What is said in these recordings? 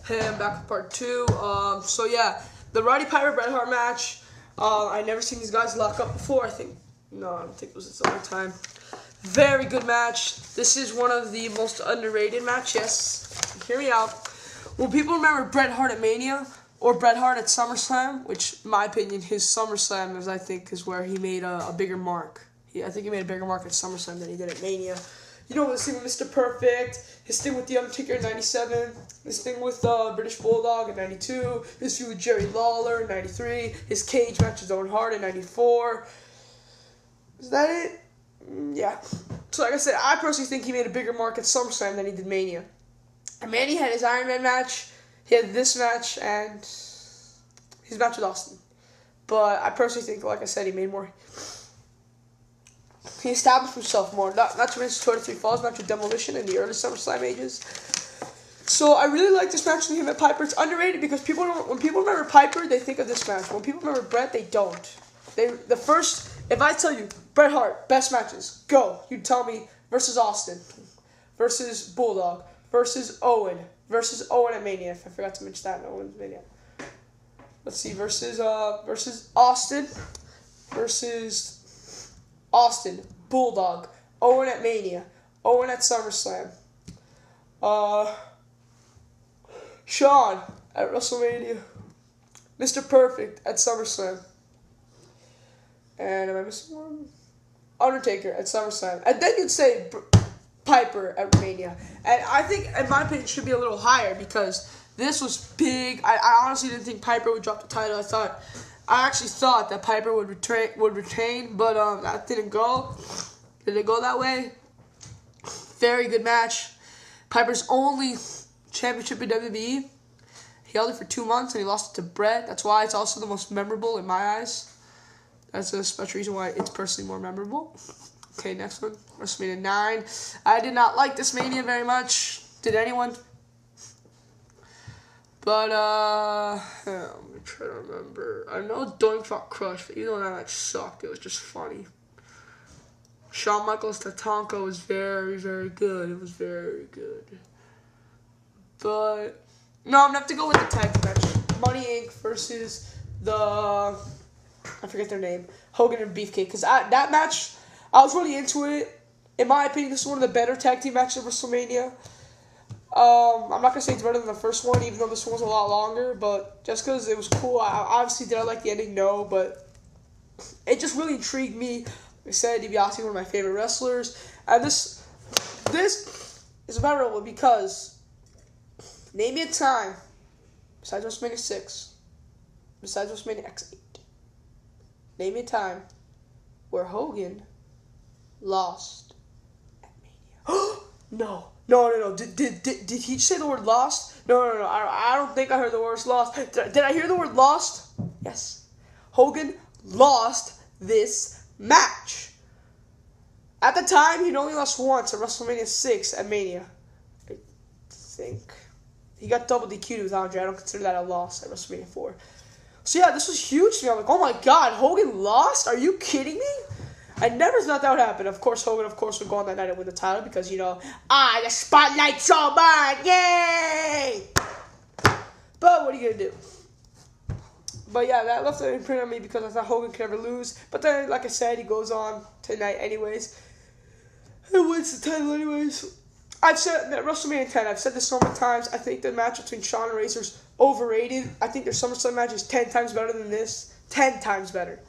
Hey, I'm back with part 2. So yeah, the Roddy Piper Bret Hart match. I never seen these guys lock up before. I don't think it was its own time. Very good match. This is one of the most underrated matches. Hear me out. When people remember Bret Hart at Mania or Bret Hart at SummerSlam, which in my opinion, his SummerSlam is where he made a bigger mark. I think he made a bigger mark at SummerSlam than he did at Mania. You know, his thing with Mr. Perfect, his thing with The Undertaker in 97, his thing with British Bulldog in 92, his feud with Jerry Lawler in 93, his cage match with Owen Hart in 94. Is that it? Yeah. So like I said, I personally think he made a bigger mark at SummerSlam than he did Mania. And Mania had his Iron Man match, he had this match, and his match with Austin. But I personally think, like I said, he made more. He established himself more. Not to mention 2 out of 3 Falls match with Demolition in the early SummerSlam ages. So I really like this match with him at Piper. It's underrated because when people remember Piper, they think of this match. When people remember Bret, they don't. If I tell you, Bret Hart, best matches, go. You tell me versus Austin, versus Bulldog, versus Owen at Mania. If I forgot to mention that in Owen's Mania. Let's see, versus Austin, Bulldog, Owen at Mania, Owen at SummerSlam, Shawn at WrestleMania, Mr. Perfect at SummerSlam, and am I missing one? Undertaker at SummerSlam, and then you'd say Piper at Mania, and I think, in my opinion, it should be a little higher because this was big. I honestly didn't think Piper would drop the title. I actually thought that Piper would retain, but that didn't go. Did it go that way? Very good match. Piper's only championship in WWE. He held it for 2 months and he lost it to Bret. That's why it's also the most memorable in my eyes. That's a special reason why it's personally more memorable. Okay, next one. WrestleMania 9. I did not like this Mania very much. Did anyone? But, let me try to remember. I know Doink fought Crush, but even though that match sucked, it was just funny. Shawn Michaels Tatanka was very, very good. It was very good. But, no, I'm going to have to go with the tag match. Money Inc. versus I forget their name, Hogan and Beefcake. Because that match, I was really into it. In my opinion, this is one of the better tag team matches of WrestleMania. I'm not going to say it's better than the first one, even though this one was a lot longer, but just because it was cool. Did I like the ending? No, but it just really intrigued me. Like I said, DiBiase, one of my favorite wrestlers, and this is memorable because name me a time, besides WrestleMania 6, besides WrestleMania X8, name me a time where Hogan lost at Mania. No. No. Did he say the word lost? No. I don't think I heard the word lost. Did I hear the word lost? Yes. Hogan lost this match. At the time, he'd only lost once at WrestleMania 6 at Mania. I think. He got double DQ'd with Andre. I don't consider that a loss at WrestleMania 4. So yeah, this was huge to me. I'm like, oh my god, Hogan lost? Are you kidding me? I never thought that would happen. Of course, Hogan, would go on that night and win the title because, the spotlight's all mine. Yay! But what are you going to do? But yeah, that left an imprint on me because I thought Hogan could never lose. But then, like I said, he goes on tonight anyways. And wins the title anyways. I've said that WrestleMania 10, I've said this so many times. I think the match between Shawn and Razor's overrated. I think their SummerSlam match is 10 times better than this. 10 times better.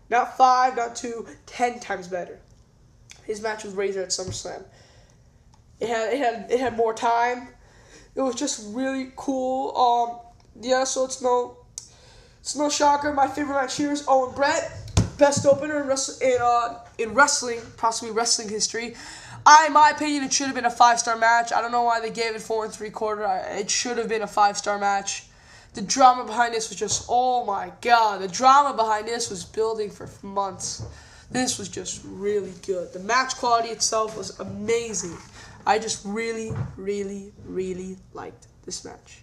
Not 5, not 2, 10 times better. His match with Razor at SummerSlam. It had more time. It was just really cool. Yeah, so it's no shocker. My favorite match here is Owen Bret, best opener in wrestling, possibly wrestling history. In my opinion, it should have been a 5-star match. I don't know why they gave it 4 3/4. It should have been a 5-star match. The drama behind this was just, oh my god. The drama behind this was building for months. This was just really good. The match quality itself was amazing. I just really, really, really liked this match.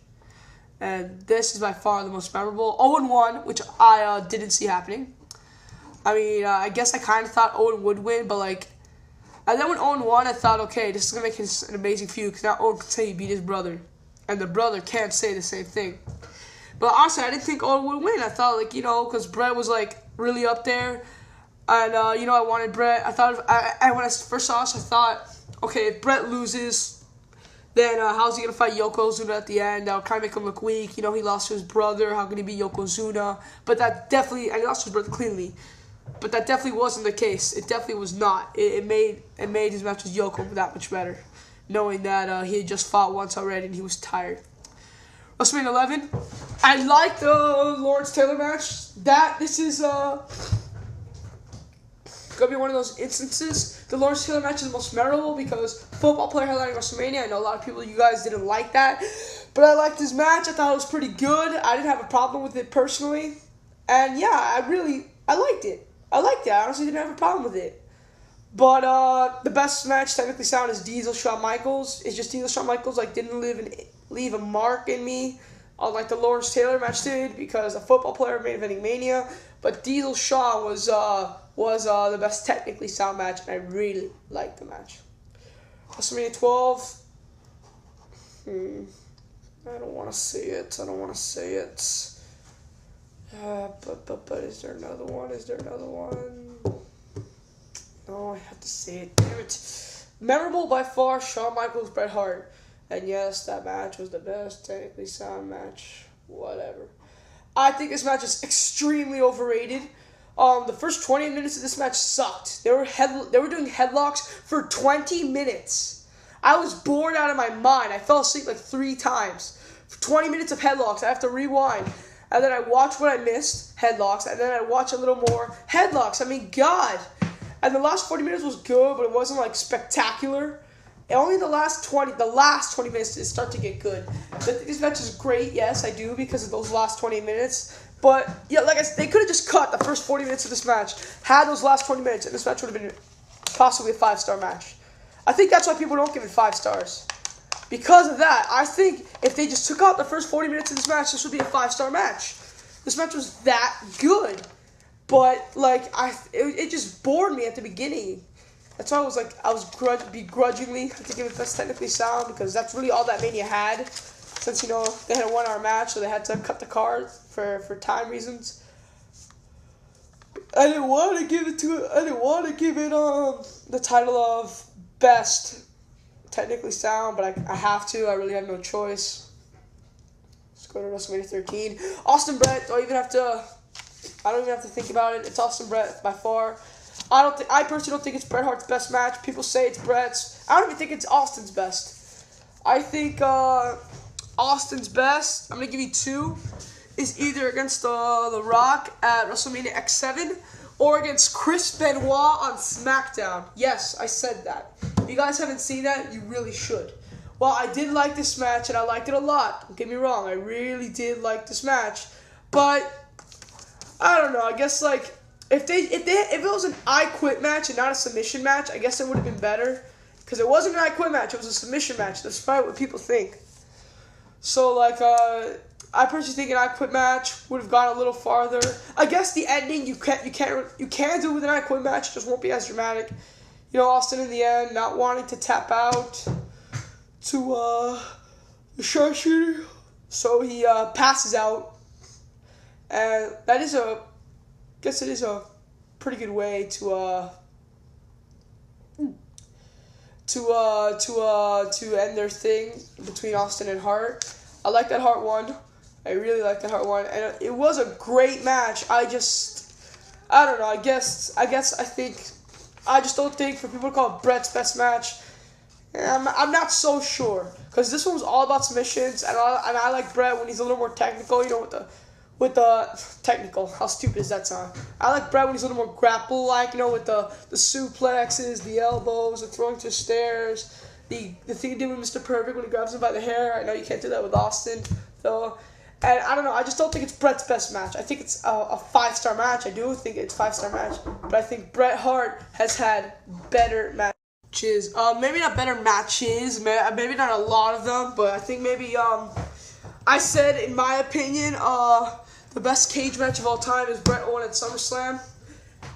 And this is by far the most memorable. Owen won, which I didn't see happening. I mean, I guess I kind of thought Owen would win, but and then when Owen won, I thought, okay, this is going to make an amazing feud because now Owen can say he beat his brother. and the brother can't say the same thing. But honestly, I didn't think Owen would win. I thought, like, because Bret was, like, really up there. And, I wanted Bret. I thought, when I first saw this, I thought, okay, if Bret loses, then how's he going to fight Yokozuna at the end? That would kind of make him look weak. He lost to his brother. How can he beat Yokozuna? But that definitely, and he lost to his brother cleanly. But that definitely wasn't the case. It definitely was not. It made his match with Yoko that much better, knowing that he had just fought once already and he was tired. WrestleMania 11. I like the Lawrence Taylor match. This is gonna be one of those instances. The Lawrence Taylor match is the most memorable because football player headlining WrestleMania. I know a lot of people, you guys didn't like that, but I liked this match. I thought it was pretty good. I didn't have a problem with it personally, and yeah, I liked it. I honestly didn't have a problem with it. But the best match, technically sound, is Diesel Shawn Michaels. It's just Diesel Shawn Michaels didn't leave a mark in me, like the Lawrence Taylor match did, because a football player main eventing Mania. But Diesel Shawn was the best technically sound match, and I really liked the match. WrestleMania 12. I don't want to say it. But is there another one? No, I have to say it. Damn it. Memorable by far, Shawn Michaels, Bret Hart. And yes, that match was the best technically sound match. Whatever. I think this match is extremely overrated. The first 20 minutes of this match sucked. They were doing headlocks for 20 minutes. I was bored out of my mind. I fell asleep like 3 times. For 20 minutes of headlocks, I have to rewind. And then I watch what I missed, headlocks, and then I watch a little more headlocks. I mean, God. And the last 40 minutes was good, but it wasn't, like, spectacular. And only the last 20 minutes did start to get good. I think this match is great, yes, I do, because of those last 20 minutes. But, yeah, like I said, they could have just cut the first 40 minutes of this match, had those last 20 minutes, and this match would have been possibly a 5-star match. I think that's why people don't give it 5 stars. Because of that, I think if they just took out the first 40 minutes of this match, this would be a 5-star match. This match was that good. But, like, it just bored me at the beginning. That's why I was begrudgingly had to give it best technically sound, because that's really all that Mania had. Since, they had a 1-hour match, so they had to cut the card for time reasons. I didn't want to give it the title of best technically sound, but I have to. I really have no choice. Let's go to WrestleMania 13. Austin Bret. I don't even have to think about it. It's Austin Bret by far. I personally don't think it's Bret Hart's best match. People say it's Bret's. I don't even think it's Austin's best. I think Austin's best, I'm gonna give you 2, is either against The Rock at WrestleMania X7 or against Chris Benoit on SmackDown. Yes, I said that. If you guys haven't seen that, you really should. Well, I did like this match, and I liked it a lot. Don't get me wrong, I really did like this match. But I don't know. I guess like if it was an I Quit match and not a submission match, I guess it would have been better. Because it wasn't an I Quit match; it was a submission match. That's probably what people think. So like I personally think an I Quit match would have gone a little farther. I guess the ending you can do it with an I Quit match. It just won't be as dramatic. Austin in the end not wanting to tap out to the sharpshooter, so he passes out, and that is a pretty good way to end their thing between Austin and Hart. I like that Hart won. I really like that Hart won, and it was a great match. I don't know. I just don't think for people to call it Bret's best match. I'm not so sure, because this one was all about submissions, and I like Bret when he's a little more technical. With the technical. How stupid does that sound? I like Bret when he's a little more grapple-like. With the suplexes, the elbows, the throwing to stairs, the thing he did with Mr. Perfect when he grabs him by the hair. I know you can't do that with Austin, though. And I don't know. I just don't think it's Bret's best match. I think it's a 5-star match. I do think it's a 5-star match. But I think Bret Hart has had better matches. Maybe not better matches. Maybe not a lot of them. But I think maybe, I said, in my opinion, the best cage match of all time is Bret Owen at SummerSlam.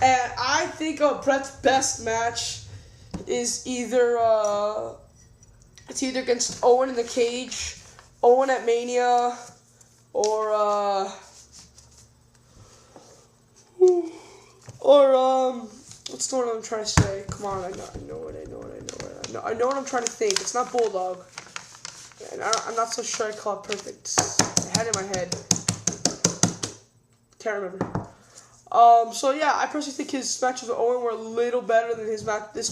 And I think Bret's best match is either against Owen in the cage, Owen at Mania, or what's the one I'm trying to say? Come on, I know what I'm trying to think. It's not Bulldog, and I'm not so sure I call it perfect. I had it in my head. Can't remember. So yeah, I personally think his matches with Owen were a little better than this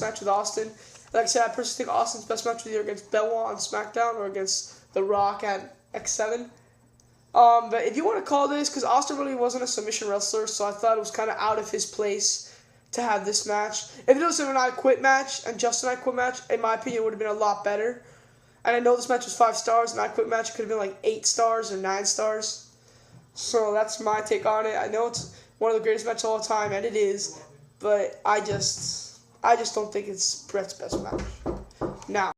match with Austin. Like I said, I personally think Austin's best match was either against Benoit on SmackDown or against The Rock at X7. But if you want to call this, because Austin really wasn't a submission wrestler, so I thought it was kind of out of his place to have this match. If it was an I Quit match and just an I Quit match, in my opinion, it would have been a lot better. And I know this match was 5 stars, and I Quit match could have been like 8 stars or 9 stars. So that's my take on it. I know it's one of the greatest matches of all time, and it is, but I just don't think it's Bret's best match. Now.